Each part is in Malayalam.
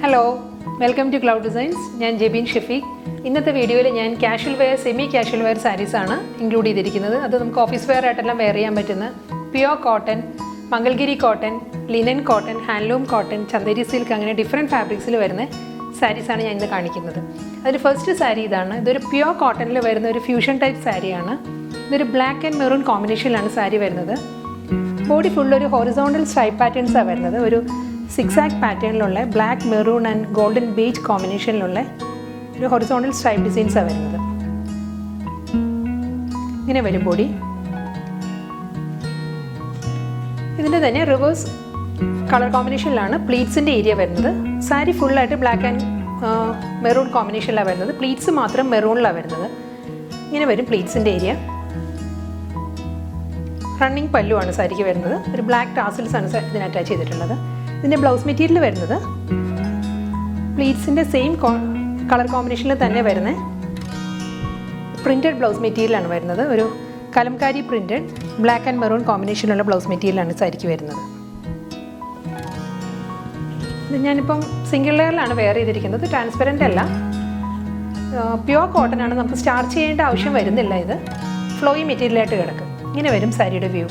Hello, welcome to Cloud Designs. I am Jebin Shafiq. In this video, I will casual wear, semi-casual wear sarees included. That is office wear wear pure cotton, Mangalgiri cotton, linen cotton, handloom cotton, Chandheri silk, different fabrics sarees. The first saree is a pure cotton fusion type saree. This is a black and maroon combination saree. Body full horizontal stripe patterns. Zigzag pattern black, maroon and golden beige combination horizontal stripe designs. This is body. This is reverse color combination pleats in the area. Saree full black and maroon combination. Pleats maroon. This is pleats in the area. Running pallu ആണ് സാരിക്ക് വരുന്നത് ഒരു ബ്ലാക്ക് ടാസൽസ് ആണ് ഇതിനെ അറ്റാച്ച് ചെയ്തിട്ടുള്ളത് ഇതിന്റെ ബ്ലൗസ് മെറ്റീരിയൽ വരുന്നത് പ്ലീറ്റ്സിന്റെ സെയിം കളർ കോമ്പിനേഷനിൽ തന്നെ വരുന്ന പ്രിന്റഡ് ബ്ലൗസ് മെറ്റീരിയൽ ആണ് വരുന്നത് ഒരു Kalamkari printed black and maroon കോമ്പിനേഷനുള്ള ബ്ലൗസ് മെറ്റീരിയൽ ആണ് സാരിക്ക് വരുന്നത് ഇത് ഞാനിപ്പം സിംഗിൾ ലെയറിലാണ് വെയർ ചെയ്തിരിക്കുന്നത് ട്രാൻസ്പെറന്റ് അല്ല പ്യൂർ കോട്ടൺ ആണ് നമുക്ക് സ്റ്റാർച്ച് ചെയ്യേണ്ട ആവശ്യം വരുന്നില്ല ഇത് ഫ്ലോയി മെറ്റീരിയൽ ആയിട്ട് കിടക്കും ഇങ്ങനെ വരും സാരിയുടെ വ്യൂ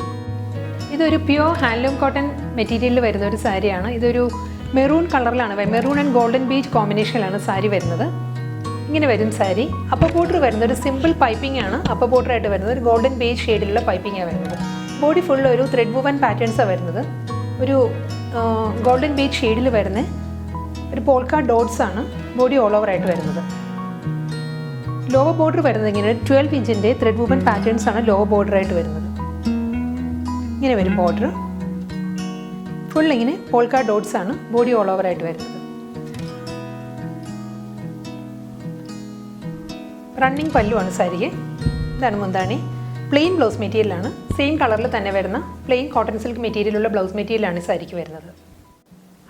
ഇതൊരു പ്യൂർ ഹാൻഡ്ലൂം കോട്ടൺ മെറ്റീരിയലിൽ വരുന്ന ഒരു സാരിയാണ് ഇതൊരു മെറൂൺ കളറിലാണ് മെറൂൺ ആൻഡ് ഗോൾഡൻ ബീച്ച് കോമ്പിനേഷനിലാണ് സാരി വരുന്നത് ഇങ്ങനെ വരും സാരി അപ്പർ ബോർഡർ വരുന്നത് ഒരു സിമ്പിൾ പൈപ്പിംഗ് ആണ് അപ്പർ ബോർഡർ ആയിട്ട് വരുന്നത് ഒരു ഗോൾഡൻ ബീച്ച് ഷെയ്ഡിലുള്ള പൈപ്പിംഗ് ആണ് വരുന്നത് ബോഡി ഫുൾ ഒരു ത്രെഡ് വുവൻ പാറ്റേൺസ് ആണ് വരുന്നത് ഒരു ഗോൾഡൻ ബീച്ച് ഷെയ്ഡിൽ വരുന്ന ഒരു പോൾക്ക ഡോട്ട്സ് ആണ് ബോഡി ഓൾ ഓവർ ആയിട്ട് വരുന്നത് ലോവർ ബോർഡർ വരുന്നത് ഇങ്ങനെ 12 ഇഞ്ചിൻ്റെ ത്രെഡ് വുവൻ പാറ്റേൺസ് ആണ് ലോവർ ബോർഡർ ആയിട്ട് വരുന്നത് ഇങ്ങനെ വരും ബോർഡർ ഫുൾ ഇങ്ങനെ പോൾക്ക ഡോട്ട്സ് ആണ് ബോഡി ഓൾ ഓവർ ആയിട്ട് വരുന്നത് റണ്ണിങ് പല്ലു ആണ് സാരിക്ക് ഇതാണ് മുന്താണി പ്ലെയിൻ ബ്ലൗസ് മെറ്റീരിയലാണ് സെയിം കളറിൽ തന്നെ വരുന്ന പ്ലെയിൻ കോട്ടൺ സിൽക്ക് മെറ്റീരിയലുള്ള ബ്ലൗസ് മെറ്റീരിയലാണ് സാരിക്ക് വരുന്നത്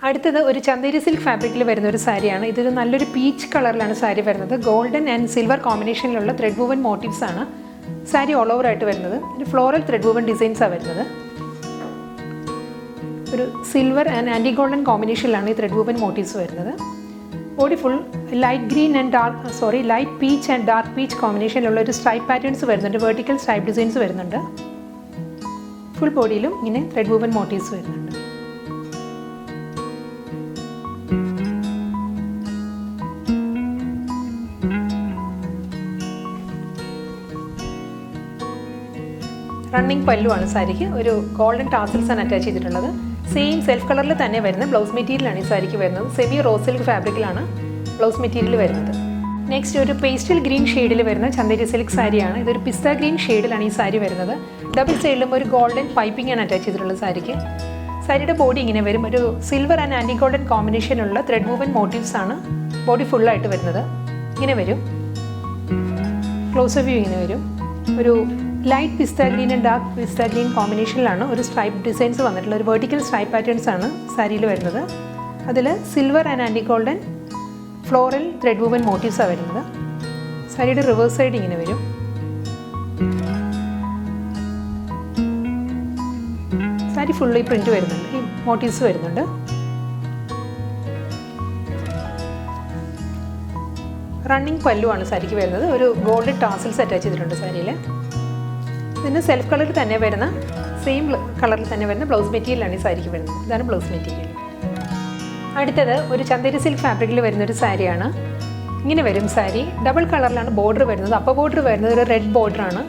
അടുത്തത് ഒരു ചന്ദേരി സിൽക്ക് ഫാബ്രിക്കിൽ വരുന്ന ഒരു സാരിയാണ് ഇതൊരു നല്ലൊരു പീച്ച് കളറിലാണ് സാരി വരുന്നത് ഗോൾഡൻ ആൻഡ് സിൽവർ കോമ്പിനേഷനിലുള്ള ത്രെഡ് വുവൻ മോട്ടീവ്സ് ആണ് സാരി ഓൾ ഓവർ ആയിട്ട് വരുന്നത് ഒരു ഫ്ലോറൽ ത്രെഡ് വുവൻ ഡിസൈൻസ് ആണ് വരുന്നത് ഒരു സിൽവർ ആൻഡ് ആൻറ്റി ഗോൾഡൻ കോമ്പിനേഷനിലാണ് ഈ ത്രെഡ് വുവൻ മോട്ടീവ്സ് വരുന്നത് body full light green and light peach and dark peach കോമ്പിനേഷനിലുള്ള ഒരു സ്ട്രൈപ്പ് പാറ്റേൺസ് വരുന്നുണ്ട് വെർട്ടിക്കൽ സ്ട്രൈപ്പ് ഡിസൈൻസ് വരുന്നുണ്ട് ഫുൾ ബോഡിയിലും ഇങ്ങനെ ത്രെഡ് വുവൻ മോട്ടീവ്സ് വരുന്നുണ്ട് റണ്ണിങ് പല്ലു ആണ് സാരിക്ക് ഒരു ഗോൾഡൻ ടാസൽസ് ആണ് അറ്റാച്ച് ചെയ്തിട്ടുള്ളത് സെയിം സെൽഫ് കളറിൽ തന്നെ വരുന്ന ബ്ലൗസ് മെറ്റീരിയലാണ് ഈ സാരിക്ക് വരുന്നത് സെമി റോസ് സിൽക്ക് ഫാബ്രിക്കിലാണ് ബ്ലൗസ് മെറ്റീരിയൽ വരുന്നത് നെക്സ്റ്റ് ഒരു പേസ്റ്റൽ ഗ്രീൻ ഷെയ്ഡിൽ വരുന്ന ചന്ദേരി സിൽക്ക് സാരിയാണ് ഇതൊരു പിസ്ത ഗ്രീൻ ഷെയ്ഡിലാണ് ഈ സാരി വരുന്നത് ഡബിൾ സൈഡിലും ഒരു ഗോൾഡൻ പൈപ്പിംഗ് ആണ് അറ്റാച്ച് ചെയ്തിട്ടുള്ളത് സാരിക്ക് സാരിയുടെ ബോഡി ഇങ്ങനെ വരും ഒരു സിൽവർ ആൻഡ് ആൻറ്റി ഗോൾഡൻ കോമ്പിനേഷനുള്ള ത്രെഡ് വുവൻ മോട്ടീവ്സ് ആണ് ബോഡി ഫുള്ളായിട്ട് വരുന്നത് ഇങ്ങനെ വരും ക്ലോസ് വ്യൂ ഇങ്ങനെ വരും ഒരു light pista green and dark pista green കോമ്പിനേഷനിലാണ് ഒരു സ്ട്രൈപ്പ് ഡിസൈൻസ് വന്നിട്ടുള്ള ഒരു വെർട്ടിക്കൽ സ്ട്രൈപ്പ് പാറ്റേൺസ് ആണ് സാരിയിൽ വരുന്നത് അതിൽ silver and antique golden floral thread woven motifs ആണ് വരുന്നത് സാരിയുടെ റിവേഴ്സ് സൈഡ് ഇങ്ങനെ വരും സാരി ഫുള്ളി പ്രിന്റ് വരുന്നുണ്ട് ഈ മോട്ടീവ്സ് വരുന്നുണ്ട് റണ്ണിങ് പല്ലു ആണ് സാരിക്ക് വരുന്നത് ഒരു ഗോൾഡൻ ടാസൽസ് അറ്റാച്ച് ചെയ്തിട്ടുണ്ട് സാരിയിൽ ഇതിന് സെൽഫ് കളറിൽ തന്നെ വരുന്ന സെയിം കളറിൽ തന്നെ വരുന്ന ബ്ലൗസ് മെറ്റീരിയലാണ് ഈ സാരിക്ക് വരുന്നത് ഇതാണ് ബ്ലൗസ് മെറ്റീരിയൽ അടുത്തത് ഒരു ചന്ദേരി സിൽക്ക് ഫാബ്രിക്കിൽ വരുന്ന ഒരു സാരിയാണ് ഇങ്ങനെ വരും സാരി ഡബിൾ കളറിലാണ് ബോർഡർ വരുന്നത് അപ്പർ ബോർഡർ വരുന്നത് ഒരു റെഡ് ബോർഡറാണ്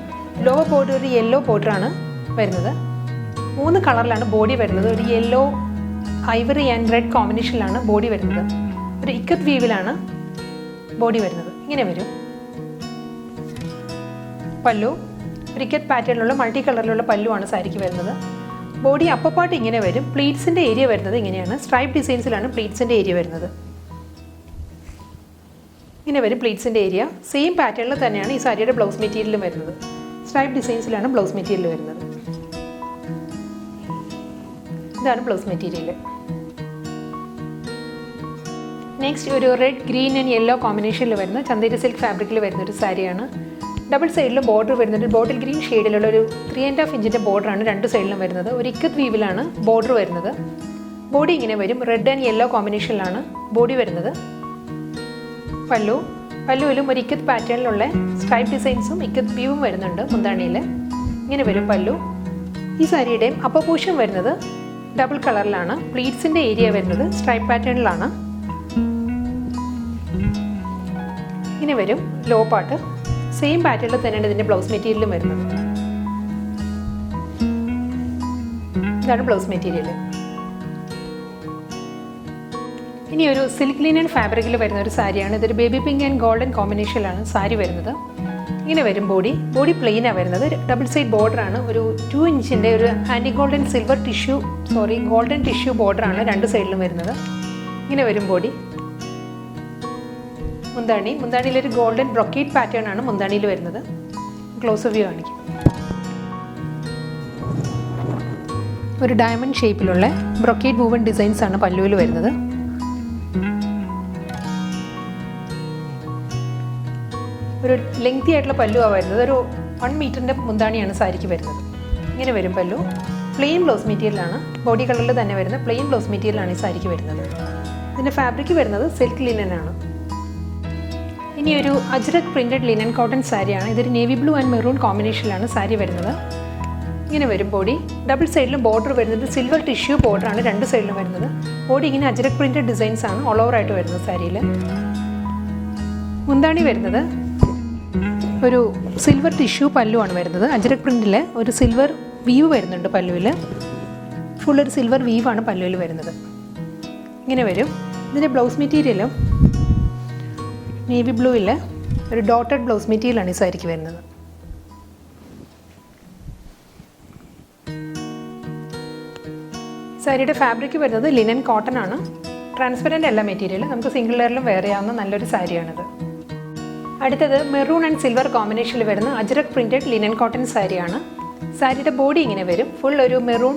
ലോവർ ബോർഡർ ഒരു യെല്ലോ ബോർഡറാണ് വരുന്നത് 3 കളറിലാണ് ബോഡി വരുന്നത് ഒരു യെല്ലോ ഐവറി ആൻഡ് റെഡ് കോമ്പിനേഷനിലാണ് ബോഡി വരുന്നത് ഒരു ഇക്കത്ത് വീവിലാണ് ബോഡി വരുന്നത് ഇങ്ങനെ വരും പല്ലു റിക്കറ്റ് പാറ്റേണിലുള്ള മൾട്ടി കളറിലുള്ള പല്ലുവാണ് സാരിക്ക് വരുന്നത് ബോഡി അപ്പർ പാർട്ട് ഇങ്ങനെ വരും പ്ലീറ്റ്സിൻ്റെ ഏരിയ വരുന്നത് ഇങ്ങനെയാണ് സ്ട്രൈപ്പ് ഡിസൈൻസിലാണ് പ്ലീറ്റ്സിൻ്റെ ഏരിയ വരുന്നത് ഇങ്ങനെ വരും പ്ലീറ്റ്സിൻ്റെ ഏരിയ സെയിം പാറ്റേണിൽ തന്നെയാണ് ഈ സാരിയുടെ ബ്ലൗസ് മെറ്റീരിയലും വരുന്നത് സ്ട്രൈപ്പ് ഡിസൈൻസിലാണ് ബ്ലൗസ് മെറ്റീരിയൽ വരുന്നത് ഇതാണ് ബ്ലൗസ് മെറ്റീരിയൽ നെക്സ്റ്റ് ഒരു റെഡ് ഗ്രീൻ ആൻഡ് യെല്ലോ കോമ്പിനേഷനിൽ വരുന്ന ചന്ദേരി സിൽക്ക് ഫാബ്രിക്കിൽ വരുന്ന ഒരു സാരിയാണ് ഡബിൾ സൈഡിലും ബോർഡർ വരുന്നുണ്ട് ബോട്ടിൽ ഗ്രീൻ ഷെയ്ഡിലുള്ള ഒരു 3.5 ഇഞ്ചിൻ്റെ ബോർഡറാണ് രണ്ട് സൈഡിലും വരുന്നത് ഒരു ഇക്കത്ത് വീവിലാണ് ബോർഡർ വരുന്നത് ബോഡി ഇങ്ങനെ വരും. റെഡ് ആൻഡ് യെല്ലോ കോമ്പിനേഷനിലാണ് ബോഡി വരുന്നത്. പല്ലുവിലും ഒരു ഇക്കത്ത് പാറ്റേണിലുള്ള സ്ട്രൈപ്പ് ഡിസൈൻസും ഇക്കത്ത് വ്യൂവും വരുന്നുണ്ട് മുന്താണിയിൽ. ഇങ്ങനെ വരും പല്ലു. ഈ സാരിയുടെയും അപ്പർ പോർഷൻ വരുന്നത് ഡബിൾ കളറിലാണ്. പ്ലീറ്റ്സിൻ്റെ ഏരിയ വരുന്നത് സ്ട്രൈപ്പ് പാറ്റേണിലാണ്. ഇങ്ങനെ വരും ലോ പാർട്ട്. സെയിം പാറ്റേണിൽ തന്നെയാണ് ഇതിൻ്റെ ബ്ലൗസ് മെറ്റീരിയലും വരുന്നത്. ഇതാണ് ബ്ലൗസ് മെറ്റീരിയൽ. ഇനി ഒരു സിൽക്ക് ലിനൻ ഫാബ്രിക്കിൽ വരുന്ന ഒരു സാരിയാണ്. ഇതൊരു ബേബി പിങ്ക് ആൻഡ് ഗോൾഡൻ കോമ്പിനേഷനിലാണ് സാരി വരുന്നത്. ഇങ്ങനെ വരും ബോഡി പ്ലെയിനാണ് വരുന്നത്. ഡബിൾ സൈഡ് ബോർഡറാണ്. ഒരു 2 ഇഞ്ചിൻ്റെ ഒരു ഗോൾഡൻ ടിഷ്യൂ ബോർഡറാണ് രണ്ട് സൈഡിലും വരുന്നത്. ഇങ്ങനെ വരും ബോഡി. മുന്താണിയിലൊരു ഗോൾഡൻ ബ്രൊക്കേറ്റ് പാറ്റേൺ ആണ് മുന്താണിയിൽ വരുന്നത്. ക്ലോസ് വ്യൂ കാണിക്കും. ഒരു ഡയമണ്ട് ഷേപ്പിലുള്ള ബ്രൊക്കേറ്റ് വൂവൻ ഡിസൈൻസ് ആണ് പല്ലുവിൽ വരുന്നത്. ഒരു ലെങ്തി ആയിട്ടുള്ള പല്ലുവാണ് വരുന്നത്. ഒരു 1 മീറ്ററിൻ്റെ മുന്താണിയാണ് സാരിക്ക് വരുന്നത്. ഇങ്ങനെ വരും പല്ലു. പ്ലെയിൻ ബ്ലൗസ് മെറ്റീരിയലാണ്. ബോഡി കളറിൽ തന്നെ വരുന്ന പ്ലെയിൻ ബ്ലൗസ് മെറ്റീരിയലാണ് ഈ സാരിക്ക് വരുന്നത്. ഇതിൻ്റെ ഫാബ്രിക് വരുന്നത് സിൽക്ക് ലിനൻ ആണ്. ഇനി ഒരു അജ്രക് പ്രിൻറ്റഡ് ലിനൻ കോട്ടൺ സാരിയാണ്. ഇതൊരു നേവി ബ്ലൂ ആൻഡ് മെറൂൺ കോമ്പിനേഷനിലാണ് സാരി വരുന്നത്. ഇങ്ങനെ വരും ബോഡി. ഡബിൾ സൈഡിലും ബോർഡർ വരുന്നത് സിൽവർ ടിഷ്യൂ ബോർഡറാണ് രണ്ട് സൈഡിലും വരുന്നത്. ബോഡി ഇങ്ങനെ അജ്രക് പ്രിൻറ്റഡ് ഡിസൈൻസ് ആണ് ഓൾ ഓവർ ആയിട്ട് വരുന്നത് സാരിയിൽ. മുന്താണി വരുന്നത് ഒരു സിൽവർ ടിഷ്യൂ പല്ലുവാണ് വരുന്നത്. അജ്രക് പ്രിൻറ്റിൽ ഒരു സിൽവർ വീവ് വരുന്നുണ്ട് പല്ലുവിൽ. ഫുൾ ഒരു സിൽവർ വീവാണ് പല്ലുവിൽ വരുന്നത്. ഇങ്ങനെ വരും. ഇതിൻ്റെ ബ്ലൗസ് മെറ്റീരിയലും നേവി ബ്ലൂവിൽ ഒരു ഡോട്ടഡ് ബ്ലൗസ് മെറ്റീരിയലാണ് ഈ സാരിക്ക് വരുന്നത്. സാരിയുടെ ഫാബ്രിക് വരുന്നത് ലിനൻ കോട്ടൺ ആണ്. ട്രാൻസ്പെറൻ്റ് അല്ല മെറ്റീരിയൽ. നമുക്ക് സിംഗിൾ ലെയറിലും വെയർ ചെയ്യാവുന്ന നല്ലൊരു സാരിയാണിത്. അടുത്തത് മെറൂൺ ആൻഡ് സിൽവർ കോമ്പിനേഷനിൽ വരുന്ന അജ്രക് പ്രിൻറ്റഡ് ലിനൻ കോട്ടൺ സാരിയാണ്. സാരിയുടെ ബോഡി ഇങ്ങനെ വരും. ഫുൾ ഒരു maroon,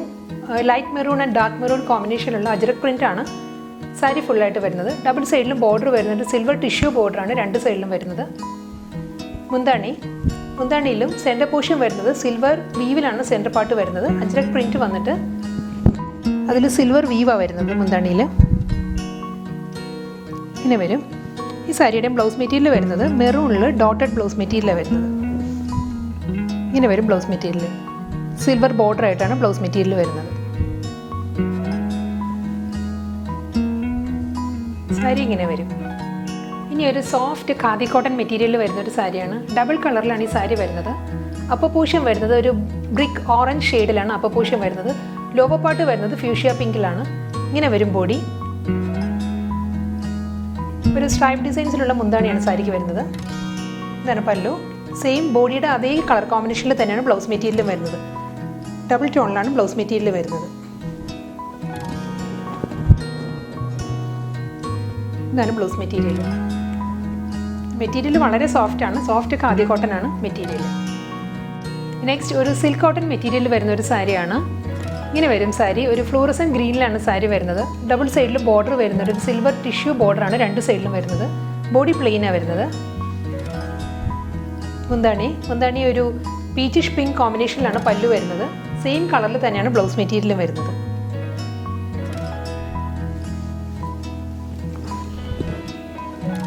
light maroon and dark maroon കോമ്പിനേഷനിലുള്ള അജ്രക് പ്രിൻ്റ് ആണ് സാരി ഫുള്ളായിട്ട് വരുന്നത്. ഡബിൾ സൈഡിലും ബോർഡർ വരുന്നത് സിൽവർ ടിഷ്യൂ ബോർഡറാണ് രണ്ട് സൈഡിലും വരുന്നത്. മുന്താണിയിലും സെൻറ്റർ പോർഷൻ വരുന്നത് സിൽവർ വീവിലാണ് സെൻറ്റർ പാർട്ട് വരുന്നത്. അജ്രക് പ്രിൻറ്റ് വന്നിട്ട് അതിൽ സിൽവർ വീവാണ് വരുന്നത് മുന്താണിയിൽ. ഇങ്ങനെ വരും. ഈ സാരിയുടെ ബ്ലൗസ് മെറ്റീരിയൽ വരുന്നത് മെറൂണിൽ ഡോട്ടഡ് ബ്ലൗസ് മെറ്റീരിയലാണ് വരുന്നത്. ഇങ്ങനെ വരും ബ്ലൗസ് മെറ്റീരിയൽ. സിൽവർ ബോർഡർ ആയിട്ടാണ് ബ്ലൗസ് മെറ്റീരിയൽ വരുന്നത്. സാരി ഇങ്ങനെ വരും. ഇനി ഒരു സോഫ്റ്റ് ഖാദി കോട്ടൺ മെറ്റീരിയൽ വരുന്ന ഒരു സാരിയാണ്. ഡബിൾ കളറിലാണ് ഈ സാരി വരുന്നത്. അപ്പർ പോർഷൻ വരുന്നത് ഒരു ബ്രിക്ക് ഓറഞ്ച് ഷെയ്ഡിലാണ് അപ്പർ പോർഷൻ വരുന്നത്. ലോവർ പാർട്ട് വരുന്നത് ഫ്യൂഷ്യ പിങ്കിലാണ്. ഇങ്ങനെ വരും ബോഡി. ഒരു സ്ട്രൈപ്പ് ഡിസൈൻസിലുള്ള മുന്താണിയാണ് സാരിക്ക് വരുന്നത്. ഇതാണ് പല്ലു. സെയിം ബോഡിയുടെ അതേ കളർ കോമ്പിനേഷനിൽ തന്നെയാണ് ബ്ലൗസ് മെറ്റീരിയലും വരുന്നത്. ഡബിൾ ടോണിലാണ് ബ്ലൗസ് മെറ്റീരിയൽ വരുന്നത്. ഇതാണ് ബ്ലൗസ് മെറ്റീരിയൽ. മെറ്റീരിയൽ വളരെ സോഫ്റ്റാണ്. സോഫ്റ്റ് ഖാദി കോട്ടൺ ആണ് മെറ്റീരിയൽ. നെക്സ്റ്റ് ഒരു സിൽക്ക് കോട്ടൺ മെറ്റീരിയൽ വരുന്ന ഒരു സാരിയാണ്. ഇങ്ങനെ വരും സാരി. ഒരു ഫ്ലൂറസൻറ്റ് ഗ്രീനിലാണ് സാരി വരുന്നത്. ഡബിൾ സൈഡിൽ ബോർഡർ വരുന്നത് ഒരു സിൽവർ ടിഷ്യൂ ബോർഡറാണ് രണ്ട് സൈഡിലും വരുന്നത്. ബോഡി പ്ലെയിനാണ് വരുന്നത്. മുന്താണി ഒരു പീച്ചിഷ് പിങ്ക് കോമ്പിനേഷനിലാണ് പല്ലു വരുന്നത്. സെയിം കളറിൽ തന്നെയാണ് ബ്ലൗസ് മെറ്റീരിയലും വരുന്നത്.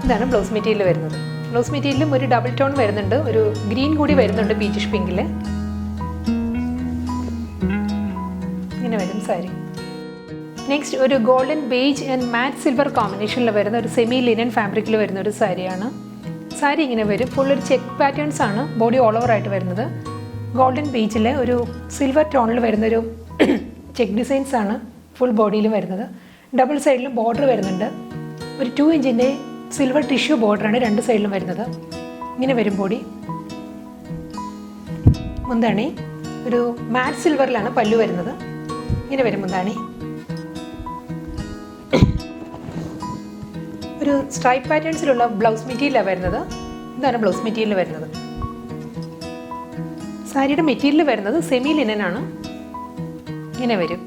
ഇതാണ് ബ്ലൗസ് മെറ്റീരിയൽ വരുന്നത്. ബ്ലൗസ് മെറ്റീരിയലും ഒരു ഡബിൾ ടോൺ വരുന്നുണ്ട്. ഒരു ഗ്രീൻ കൂടി വരുന്നുണ്ട് പീച്ചിഷ് പിങ്കിൽ. ഇങ്ങനെ വരും സാരി. നെക്സ്റ്റ് ഒരു golden beige and matte silver കോമ്പിനേഷനിൽ വരുന്ന ഒരു സെമി ലിനൻ ഫാബ്രിക്കിൽ വരുന്ന ഒരു സാരിയാണ്. സാരി ഇങ്ങനെ വരും. ഫുൾ ഒരു ചെക്ക് പാറ്റേൺസ് ആണ് ബോഡി ഓൾ ഓവർ ആയിട്ട് വരുന്നത്. ഗോൾഡൻ ബേജിൽ ഒരു സിൽവർ ടോണിൽ വരുന്നൊരു ചെക്ക് ഡിസൈൻസ് ആണ് ഫുൾ ബോഡിയിൽ വരുന്നത്. ഡബിൾ സൈഡിലും ബോർഡർ വരുന്നുണ്ട്. ഒരു 2 ഇഞ്ചിൻ്റെ സിൽവർ ടിഷ്യൂ ബോർഡറാണ് രണ്ട് സൈഡിലും വരുന്നത്. ഇങ്ങനെ വരും ബോഡി. മുന്താണി ഒരു മാറ്റ് സിൽവറിലാണ് പല്ലു വരുന്നത്. ഇങ്ങനെ വരും മുന്താണി. ഒരു സ്ട്രൈപ്പ് പാറ്റേൺസിലുള്ള ബ്ലൗസ് മെറ്റീരിയലാണ് വരുന്നത്. ഇതാണ് ബ്ലൗസ് മെറ്റീരിയൽ വരുന്നത്. സാരിയുടെ മെറ്റീരിയൽ വരുന്നത് സെമി ലിനൻ ആണ്. ഇങ്ങനെ വരും.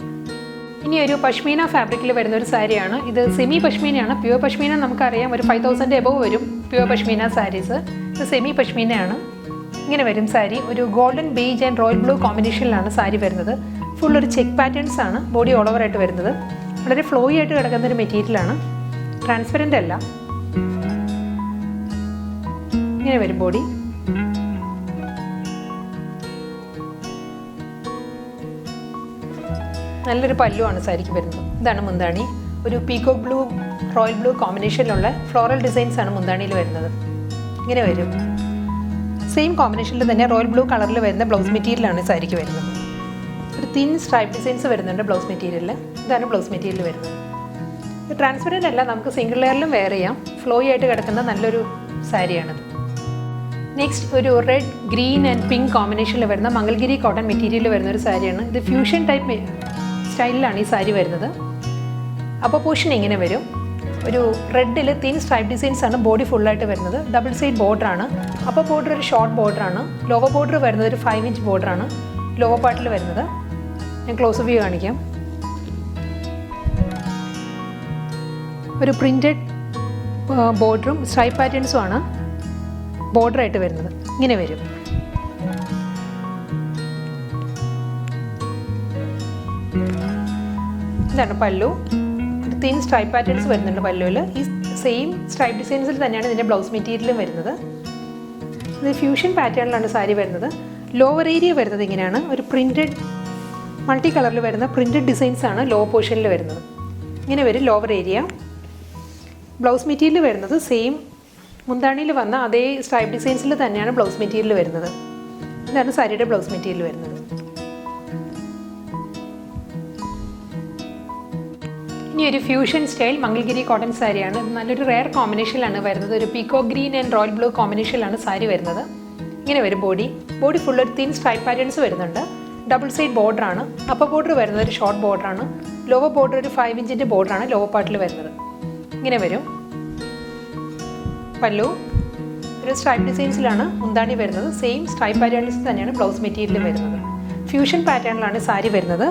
ഇനി ഒരു പഷ്മീന ഫാബ്രിക്കിൽ വരുന്ന ഒരു സാരിയാണ്. ഇത് സെമി പഷ്മീനയാണ്. പ്യുവർ പഷ്മീന നമുക്കറിയാം ഒരു 5000 എബവ് വരും പ്യുവർ പഷ്മീന സാരീസ്. ഇത് സെമി പഷ്മീനയാണ്. ഇങ്ങനെ വരും സാരി. ഒരു golden beige and royal blue കോമ്പിനേഷനിലാണ് സാരി വരുന്നത്. ഫുൾ ഒരു ചെക്ക് പാറ്റേൺസ് ആണ് ബോഡി ഓൾ ഓവർ ആയിട്ട് വരുന്നത്. വളരെ ഫ്ലോയി ആയിട്ട് കിടക്കുന്നൊരു മെറ്റീരിയലാണ്, ട്രാൻസ്പെറൻ്റ് അല്ല. ഇങ്ങനെ വരും ബോഡി. നല്ലൊരു പല്ലുവാണ് സാരിക്ക് വരുന്നത്. ഇതാണ് മുന്താണി. ഒരു പീകോക്ക് ബ്ലൂ, റോയൽ ബ്ലൂ കോമ്പിനേഷനിലുള്ള ഫ്ലോറൽ ഡിസൈൻസ് ആണ് മുന്താണിയിൽ വരുന്നത്. ഇങ്ങനെ വരും. സെയിം കോമ്പിനേഷനിൽ തന്നെ റോയൽ ബ്ലൂ കളറിൽ വരുന്ന ബ്ലൗസ് മെറ്റീരിയലാണ് സാരിക്ക് വരുന്നത്. ഒരു തിൻ സ്ട്രൈപ്പ് ഡിസൈൻസ് വരുന്നുണ്ട് ബ്ലൗസ് മെറ്റീരിയലിൽ. ഇതാണ് ബ്ലൗസ് മെറ്റീരിയൽ വരുന്നത്. ഇത് ട്രാൻസ്പെറൻ്റ് അല്ല, നമുക്ക് സിംഗിൾ ലെയറിലും വെയർ ചെയ്യാം. ഫ്ലോയി ആയിട്ട് കിടക്കുന്ന നല്ലൊരു സാരിയാണിത്. നെക്സ്റ്റ് ഒരു റെഡ്, ഗ്രീൻ ആൻഡ് പിങ്ക് കോമ്പിനേഷനിൽ വരുന്ന മംഗൾഗിരി കോട്ടൺ മെറ്റീരിയൽ വരുന്ന ഒരു സാരിയാണ്. ഇത് ഫ്യൂഷൻ ടൈപ്പ് സ്റ്റൈലിലാണ് ഈ സാരി വരുന്നത്. അപ്പോൾ പോർഷൻ ഇങ്ങനെ വരും. ഒരു റെഡിൽ തിൻ സ്ട്രൈപ്പ് ഡിസൈൻസ് ആണ് ബോഡി ഫുള്ളായിട്ട് വരുന്നത്. ഡബിൾ സൈഡ് ബോർഡറാണ്. അപ്പോൾ ബോർഡർ ഒരു ഷോർട്ട് ബോർഡറാണ്. ലോവർ ബോർഡർ വരുന്നത് ഒരു 5 ഇഞ്ച് ബോർഡറാണ് ലോവർ പാർട്ടിൽ വരുന്നത്. ഞാൻ ക്ലോസ് വ്യൂ കാണിക്കാം. ഒരു പ്രിൻറ്റഡ് ബോർഡറും സ്ട്രൈപ്പ് പാറ്റേൺസും ആണ് ബോർഡറായിട്ട് വരുന്നത്. ഇങ്ങനെ വരും. ഇതാണ് പല്ലു. ഒരു തിൻ സ്ട്രൈപ്പ് പാറ്റേൺസ് വരുന്നുണ്ട് പല്ലുവിൽ. ഈ സെയിം സ്ട്രൈപ്പ് ഡിസൈൻസിൽ തന്നെയാണ് ഇതിൻ്റെ ബ്ലൗസ് മെറ്റീരിയലും വരുന്നത്. ഇത് ഫ്യൂഷൻ പാറ്റേണിലാണ് സാരി വരുന്നത്. ലോവർ ഏരിയ വരുന്നത് ഇങ്ങനെയാണ്. ഒരു പ്രിൻറ്റഡ് മൾട്ടി കളറിൽ വരുന്ന പ്രിൻറ്റഡ് ഡിസൈൻസ് ആണ് ലോ പോർഷനിൽ വരുന്നത്. ഇങ്ങനെ വരും ലോവർ ഏരിയ. ബ്ലൗസ് മെറ്റീരിയൽ വരുന്നത് സെയിം മുന്താണിയിൽ വന്ന അതേ സ്ട്രൈപ്പ് ഡിസൈൻസിൽ തന്നെയാണ് ബ്ലൗസ് മെറ്റീരിയൽ വരുന്നത്. ഇതാണ് സാരിയുടെ ബ്ലൗസ് മെറ്റീരിയൽ വരുന്നത്. ഇനി ഒരു ഫ്യൂഷൻ സ്റ്റൈൽ മംഗൾഗിരി കോട്ടൺ സാരിയാണ്. നല്ലൊരു റെയർ കോമ്പിനേഷനിലാണ് വരുന്നത്. ഒരു peacock green and royal blue കോമ്പിനേഷനിലാണ് സാരി വരുന്നത്. ഇങ്ങനെ വരും ബോഡി. ബോഡി ഫുൾ ഒരു തിൻ സ്ട്രൈപ്പ് പാറ്റേൺസ് വരുന്നുണ്ട്. ഡബിൾ സൈഡ് ബോർഡറാണ്. അപ്പർ ബോർഡർ വരുന്നത് ഒരു ഷോർട്ട് ബോർഡറാണ്. ലോവർ ബോർഡർ ഒരു 5 ഇഞ്ചിൻ്റെ ബോർഡറാണ് ലോവർ പാർട്ടിൽ വരുന്നത്. ഇങ്ങനെ വരും പല്ലു. ഒരു സ്ട്രൈപ്പ് ഡിസൈൻസിലാണ് മുന്താണി വരുന്നത്. സെയിം സ്ട്രൈപ്പ് പാറ്റേൺസ് തന്നെയാണ് ബ്ലൗസ് മെറ്റീരിയൽ വരുന്നത്. ഫ്യൂഷൻ പാറ്റേണിലാണ് സാരി വരുന്നത്.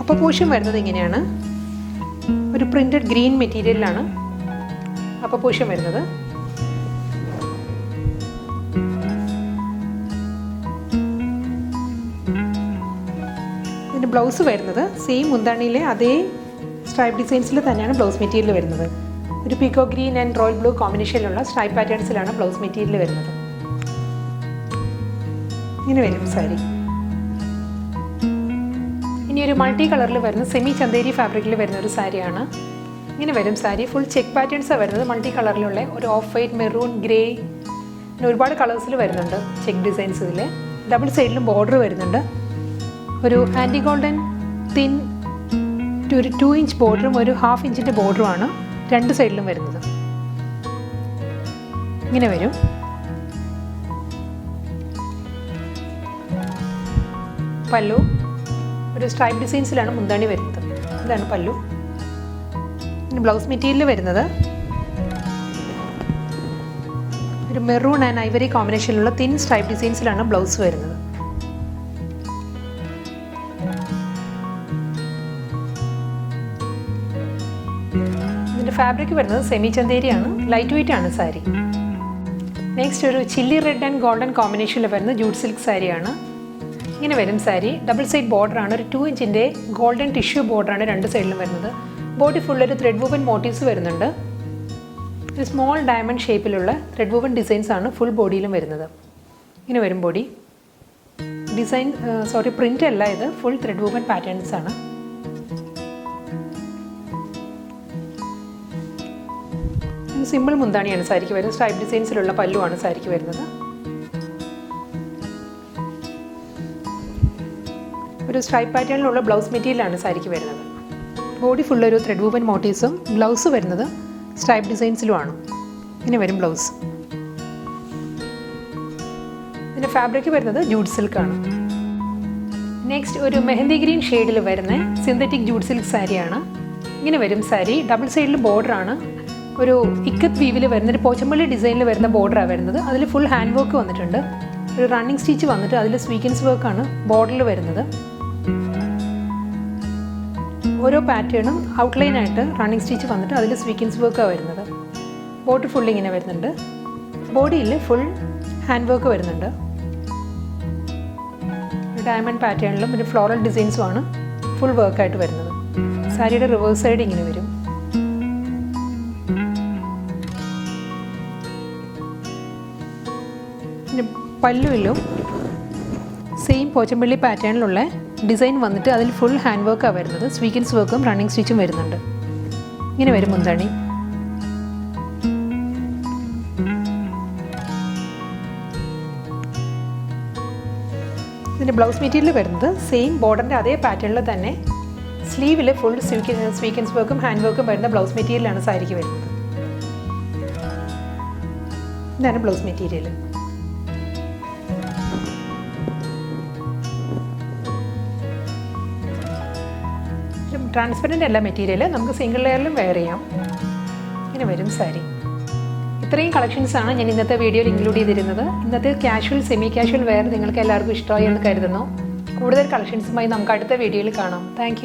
അപ്പോൾ പോർഷൻ വരുന്നത് ഇങ്ങനെയാണ്. ഒരു പ്രിൻറ്റഡ് ഗ്രീൻ മെറ്റീരിയലിലാണ് അപ്പോൾ പോർഷൻ വരുന്നത്. ഇതിൻ്റെ ബ്ലൗസ് വരുന്നത് സെയിം മുന്താണിയിലെ അതേ സ്ട്രൈപ്പ് ഡിസൈൻസിൽ തന്നെയാണ് ബ്ലൗസ് മെറ്റീരിയൽ വരുന്നത്. ഒരു peacock green and royal blue കോമ്പിനേഷനിലുള്ള സ്ട്രൈപ്പ് പാറ്റേൺസിലാണ് ബ്ലൗസ് മെറ്റീരിയൽ വരുന്നത്. ഇങ്ങനെ വരും സാരി. ഇനി ഒരു മൾട്ടി കളറിൽ വരുന്ന സെമി ചന്തേരി ഫാബ്രിക്കിൽ വരുന്ന ഒരു സാരിയാണ്. ഇങ്ങനെ വരും സാരി. ഫുൾ ചെക്ക് പാറ്റേൺസാണ് വരുന്നത്. മൾട്ടി കളറിലുള്ള ഒരു ഓഫ് വൈറ്റ്, മെറൂൺ, ഗ്രേ, പിന്നെ ഒരുപാട് കളേഴ്സിൽ വരുന്നുണ്ട് ചെക്ക് ഡിസൈൻസ്. ഇതിൽ ഡബിൾ സൈഡിലും ബോർഡർ വരുന്നുണ്ട്. ഒരു ആൻറ്റി ഗോൾഡൻ തിൻ ഒരു 2 ഇഞ്ച് ബോർഡറും ഒരു 1/2 ഇഞ്ചിൻ്റെ ബോർഡറുമാണ് രണ്ട് സൈഡിലും വരുന്നത്. ഇങ്ങനെ വരും. പല്ലു ഒരു സ്ട്രൈപ്പ് ഡിസൈൻസിലാണ് മുന്താണി വരുന്നത്. ഇതാണ് പല്ലു. ബ്ലൗസ് മെറ്റീരിയൽ വരുന്നത് ഒരു മെറൂൺ ആൻഡ് ഐവറി കോമ്പിനേഷനിലുള്ള തിൻ സ്ട്രൈപ്പ് ഡിസൈൻസിലാണ് ബ്ലൗസ് വരുന്നത്. ഇതിൻ്റെ ഫാബ്രിക് വരുന്നത് സെമി ചന്തേരിയാണ്. ലൈറ്റ് വെയിറ്റ് ആണ് സാരി. നെക്സ്റ്റ് ഒരു ചില്ലി റെഡ് ആൻഡ് ഗോൾഡൻ കോമ്പിനേഷനിൽ വരുന്ന ജൂട്ട് സിൽക്ക് സാരിയാണ്. ഇങ്ങനെ വരും സാരി. ഡബിൾ സൈഡ് ബോർഡറാണ്. ഒരു 2 ഇഞ്ചിൻ്റെ ഗോൾഡൻ ടിഷ്യൂ ബോർഡറാണ് രണ്ട് സൈഡിലും വരുന്നത്. ബോഡി ഫുള്ളൊരു ത്രെഡ് വൂവൻ മോട്ടീവ്സ് വരുന്നുണ്ട്. ഒരു സ്മോൾ ഡയമണ്ട് ഷേപ്പിലുള്ള ത്രെഡ് വൂവൻ ഡിസൈൻസ് ആണ് ഫുൾ ബോഡിയിലും വരുന്നത്. ഇങ്ങനെ വരും ബോഡി ഡിസൈൻ. പ്രിൻ്റ് അല്ല, ഇത് ഫുൾ ത്രെഡ് വൂവൻ പാറ്റേൺസ് ആണ്. സിമ്പിൾ മുന്താണിയാണ് സാരിക്ക് വരുന്നത്. സ്ട്രൈപ്പ് ഡിസൈൻസിലുള്ള പല്ലുവാണ് സാരിക്ക് വരുന്നത്. ഒരു സ്ട്രൈപ്പ് പാറ്റേണിലുള്ള ബ്ലൗസ് മെറ്റീരിയലാണ് സാരിക്ക് വരുന്നത്. ബോഡി ഫുള്ളൊരു ത്രെഡ് വൂവൻ മോട്ടീവ്സും ബ്ലൗസ് വരുന്നത് സ്ട്രൈപ്പ് ഡിസൈൻസിലുമാണ്. ഇങ്ങനെ വരും ബ്ലൗസ്. ഇതിൻ്റെ ഫാബ്രിക് വരുന്നത് ജൂട്ട് സിൽക്കാണ്. നെക്സ്റ്റ് ഒരു മെഹന്തി ഗ്രീൻ ഷെയ്ഡിൽ വരുന്ന സിന്തറ്റിക് ജൂട്ട് സിൽക്ക് സാരിയാണ്. ഇങ്ങനെ വരും സാരി. ഡബിൾ സൈഡിൽ ബോർഡറാണ്. ഒരു ഇക്കത്ത് വീവിൽ വരുന്ന ഒരു പോച്ചമ്പള്ളി ഡിസൈനിൽ വരുന്ന ബോർഡറാണ് വരുന്നത്. അതിൽ ഫുൾ ഹാൻഡ് വർക്ക് വന്നിട്ടുണ്ട്. ഒരു റണ്ണിങ് സ്റ്റിച്ച് വന്നിട്ട് അതിൽ സ്വീക്കൻസ് വർക്കാണ് ബോർഡറിൽ വരുന്നത്. ഓരോ പാറ്റേണും ഔട്ട്ലൈനായിട്ട് റണ്ണിങ് സ്റ്റിച്ച് വന്നിട്ട് അതിൽ സ്വീക്കൻസ് വർക്കാണ് വരുന്നത്. ബോർഡർ ഫുൾ ഇങ്ങനെ വരുന്നുണ്ട്. ബോഡിയിൽ ഫുൾ ഹാൻഡ് വർക്ക് വരുന്നുണ്ട്. ഡയമണ്ട് പാറ്റേണിലും ഒരു ഫ്ലോറൽ ഡിസൈൻസുമാണ് ഫുൾ വർക്കായിട്ട് വരുന്നത്. സാരിയുടെ റിവേഴ്സ് സൈഡ് ഇങ്ങനെ വരും. പിന്നെ പല്ലുവിലും സെയിം പോച്ചമ്പള്ളി പാറ്റേണിലുള്ള ഡിസൈൻ വന്നിട്ട് അതിൽ ഫുൾ ഹാൻഡ് വർക്കാണ് വരുന്നത്. സ്വീക്കൻസ് വർക്കും റണ്ണിങ് സ്റ്റിച്ചും വരുന്നുണ്ട്. ഇങ്ങനെ വരും മുന്താണി. ഇതിൻ്റെ ബ്ലൗസ് മെറ്റീരിയൽ വരുന്നത് സെയിം ബോർഡറിൻ്റെ അതേ പാറ്റേണിൽ തന്നെ സ്ലീവിൽ ഫുൾ സ്വീക്കൻസ് വർക്കും ഹാൻഡ് വർക്കും വരുന്ന ബ്ലൗസ് മെറ്റീരിയലാണ് സാരിക്ക് വരുന്നത്. ഇതാണ് ബ്ലൗസ് മെറ്റീരിയൽ. ട്രാൻസ്പെറൻറ്റ് അല്ല മെറ്റീരിയൽ, നമുക്ക് സിംഗിൾ ലെയറിലും വെയർ ചെയ്യാം. ഇങ്ങനെ വരും സാരി. ഇത്രയും കളക്ഷൻസാണ് ഞാൻ ഇന്നത്തെ വീഡിയോയിൽ ഇൻക്ലൂഡ് ചെയ്തിരുന്നത്. ഇന്നത്തെ കാഷ്വൽ സെമി കാഷ്വൽ വെയർ നിങ്ങൾക്ക് എല്ലാവർക്കും ഇഷ്ടമായി എന്ന് കരുതുന്നു. കൂടുതൽ കളക്ഷൻസുമായി നമുക്ക് അടുത്ത വീഡിയോയിൽ കാണാം. താങ്ക്